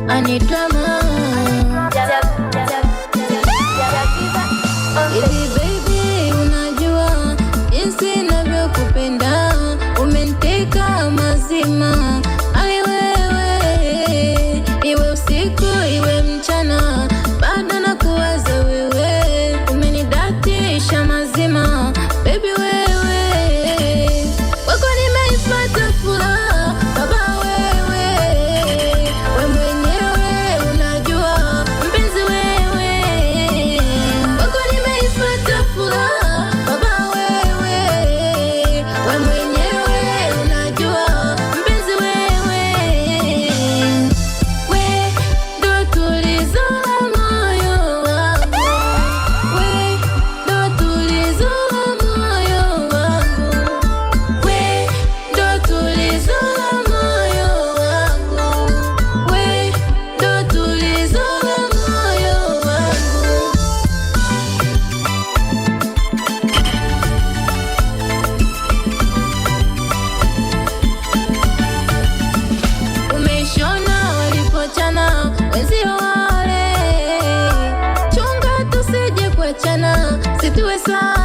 Anidrama. Hivi baby, unajua jinsi ninavyokupenda, umeniteka mazima. Ai wewe, iwe usiku iwe mchana, bado nakuwaza wewe, umenidatisha mazima. Baby wewe, wako nimeipata furaha. Baba wewe, we mwenyewe unajua mpenzi wewe, wako nimeipata furaha. Baba wewe, we mwenyewe unajua mpenzi wewe, we ndo tulizo la moyo wangu, we ndo tulizo la moyo wangu, we ndo tulizo la moyo wangu, we ndo tulizo la moyo wangu. Umeshona walipochana wenzio wale, chunga tusije kuachana, situwe sawa.